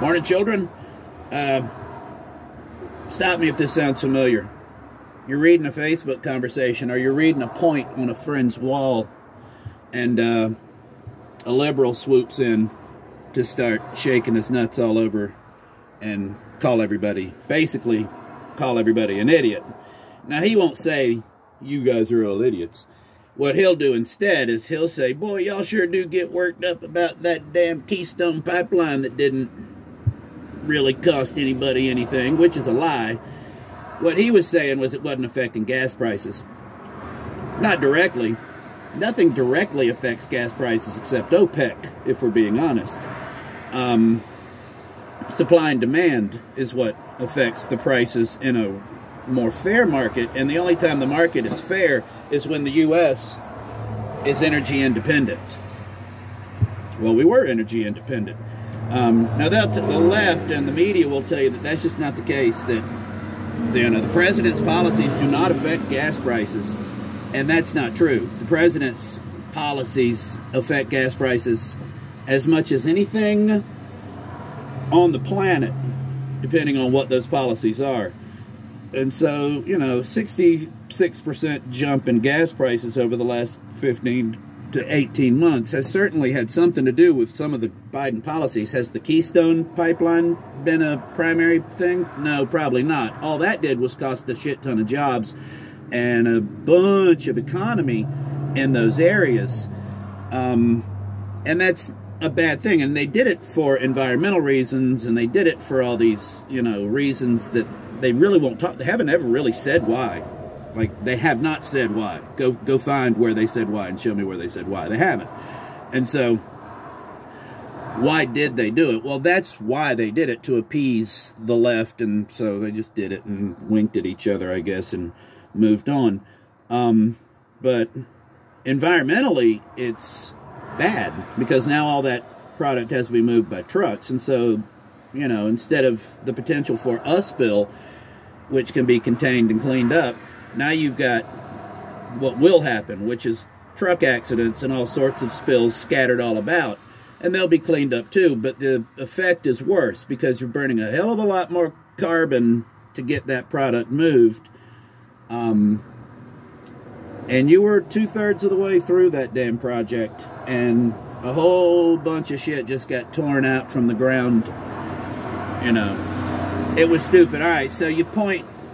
Morning, children. Stop me if this sounds familiar. You're reading a Facebook conversation, or you're reading a point on a friend's wall, and a liberal swoops in to start shaking his nuts all over and basically call everybody an idiot. Now, he won't say, you guys are all idiots. What he'll do instead is he'll say, boy, y'all sure do get worked up about that damn Keystone pipeline that didn't really cost anybody anything, which is a lie. What he was saying was it wasn't affecting gas prices. Not directly. Nothing directly affects gas prices except OPEC, if we're being honest. Supply and demand is what affects the prices in a more fair market, and the only time the market is fair is when the U.S. is energy independent. Well, we were energy independent. Now, the left and the media will tell you that that's just not the case, that the president's policies do not affect gas prices, and that's not true. The president's policies affect gas prices as much as anything on the planet, depending on what those policies are. And so, 66% jump in gas prices over the last 15 to 18 months has certainly had something to do with some of the Biden policies. Has the Keystone pipeline been a primary thing? No, probably not. All that did was cost a shit ton of jobs and a bunch of economy in those areas. And that's a bad thing. And they did it for environmental reasons, and they did it for all these, reasons that they really won't talk. They haven't ever really said why. Like, they have not said why. Go find where they said why and show me where they said why. They haven't. And so, why did they do it? Well, that's why they did it, to appease the left, and so they just did it and winked at each other, I guess, and moved on. But environmentally, it's bad, because now all that product has to be moved by trucks, and so, instead of the potential for a spill, which can be contained and cleaned up, now you've got what will happen, which is truck accidents and all sorts of spills scattered all about. And they'll be cleaned up too, but the effect is worse because you're burning a hell of a lot more carbon to get that product moved. And you were 2/3 of the way through that damn project, and a whole bunch of shit just got torn out from the ground. It was stupid. All right, so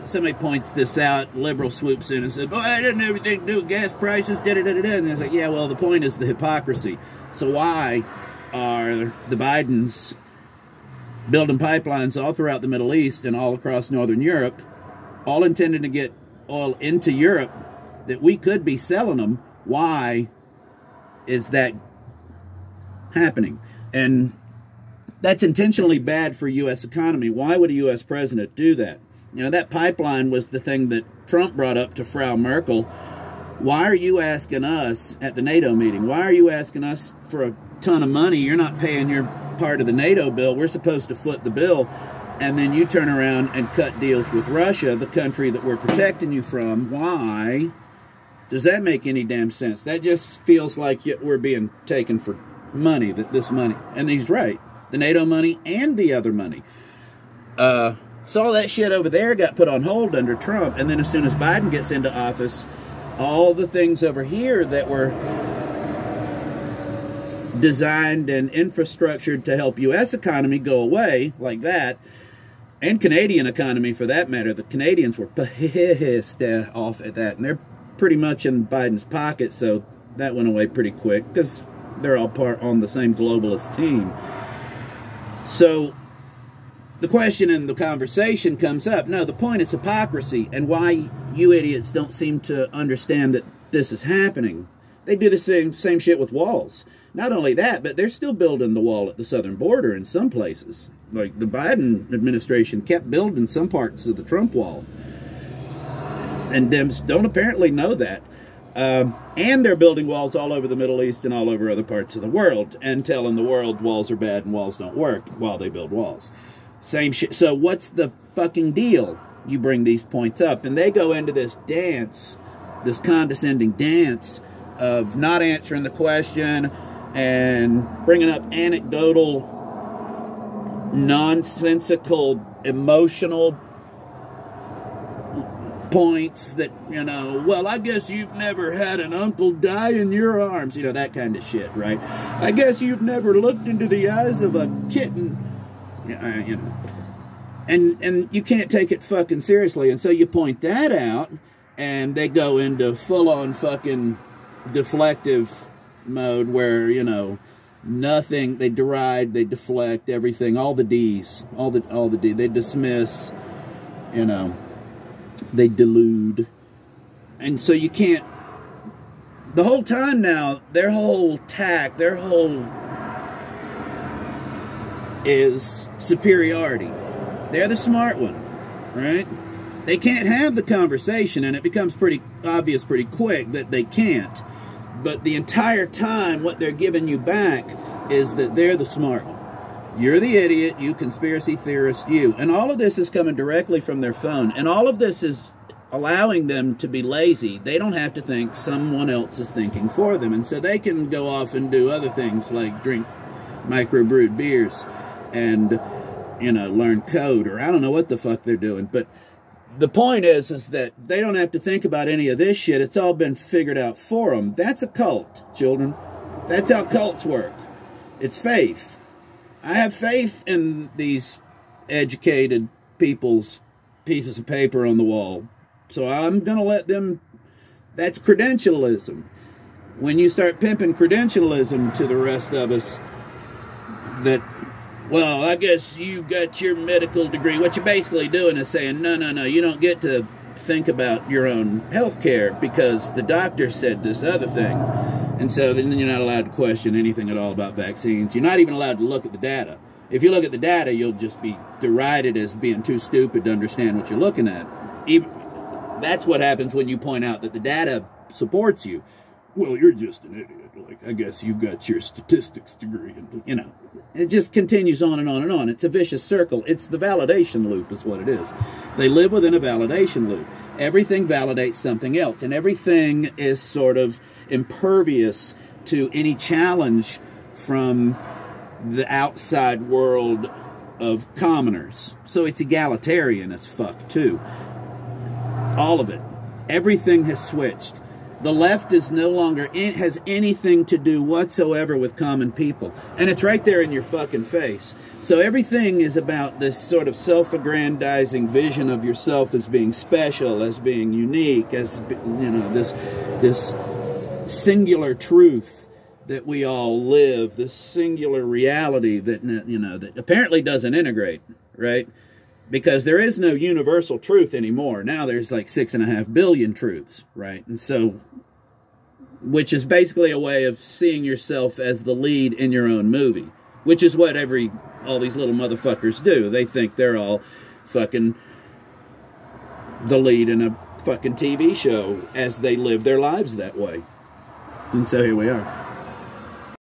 somebody points this out, liberal swoops in and said, boy, I didn't have anything to do with gas prices, da-da-da-da-da. And it's like, yeah, well, the point is the hypocrisy. So why are the Bidens building pipelines all throughout the Middle East and all across Northern Europe, all intended to get oil into Europe that we could be selling them? Why is that happening? And that's intentionally bad for U.S. economy. Why would a U.S. president do that? That pipeline was the thing that Trump brought up to Frau Merkel. Why are you asking us at the NATO meeting? Why are you asking us for a ton of money? You're not paying your part of the NATO bill. We're supposed to foot the bill. And then you turn around and cut deals with Russia, the country that we're protecting you from. Why? Does that make any damn sense? That just feels like we're being taken for money, this money. And he's right. The NATO money and the other money. So all that shit over there got put on hold under Trump, and then as soon as Biden gets into office, all the things over here that were designed and infrastructured to help U.S. economy go away, like that, and Canadian economy for that matter. The Canadians were pissed off at that, and they're pretty much in Biden's pocket, so that went away pretty quick, because they're all part on the same globalist team. So the question in the conversation comes up, no, the point is hypocrisy, and why you idiots don't seem to understand that this is happening. They do the same shit with walls. Not only that, but they're still building the wall at the southern border in some places. Like, the Biden administration kept building some parts of the Trump wall. And Dems don't apparently know that. And they're building walls all over the Middle East and all over other parts of the world, and telling the world walls are bad and walls don't work while they build walls. Same shit. So what's the fucking deal? You bring these points up, and they go into this dance, this condescending dance of not answering the question and bringing up anecdotal nonsensical, emotional points that, you know, well, I guess you've never had an uncle die in your arms, you know, that kind of shit, right? I guess you've never looked into the eyes of a kitten, you know, and you can't take it fucking seriously, and so you point that out, and they go into full-on fucking deflective mode where, you know, nothing, they deride, they deflect everything, all the D's, all the D, they dismiss, you know, they delude. And so you can't, the whole time now, their whole tack, their whole is superiority. They're the smart one, right? They can't have the conversation, and it becomes pretty obvious pretty quick that they can't. But the entire time, what they're giving you back is that they're the smart one. You're the idiot, you conspiracy theorist, you. And all of this is coming directly from their phone. And all of this is allowing them to be lazy. They don't have to think, someone else is thinking for them. And so they can go off and do other things like drink microbrewed beers and, you know, learn code, or I don't know what the fuck they're doing. But the point is that they don't have to think about any of this shit. It's all been figured out for them. That's a cult, children. That's how cults work. It's faith. I have faith in these educated people's pieces of paper on the wall. So I'm going to let them... That's credentialism. When you start pimping credentialism to the rest of us, that, well, I guess you got your medical degree. What you're basically doing is saying, no, no, no, you don't get to think about your own health care because the doctor said this other thing. And so then you're not allowed to question anything at all about vaccines. You're not even allowed to look at the data. If you look at the data, you'll just be derided as being too stupid to understand what you're looking at. That's what happens when you point out that the data supports you. Well, you're just an idiot. Like, I guess you got your statistics degree. And, you know, it just continues on and on and on. It's a vicious circle. It's the validation loop is what it is. They live within a validation loop. Everything validates something else. And everything is sort of impervious to any challenge from the outside world of commoners. So it's egalitarian as fuck, too. All of it. Everything has switched. The left is no longer, has anything to do whatsoever with common people. And it's right there in your fucking face. So everything is about this sort of self-aggrandizing vision of yourself as being special, as being unique, as, you know, this singular truth that we all live, this singular reality that, you know, that apparently doesn't integrate, right? Because there is no universal truth anymore. Now there's like 6.5 billion truths, right? And so, which is basically a way of seeing yourself as the lead in your own movie, which is what all these little motherfuckers do. They think they're all fucking the lead in a fucking TV show as they live their lives that way. And so here we are.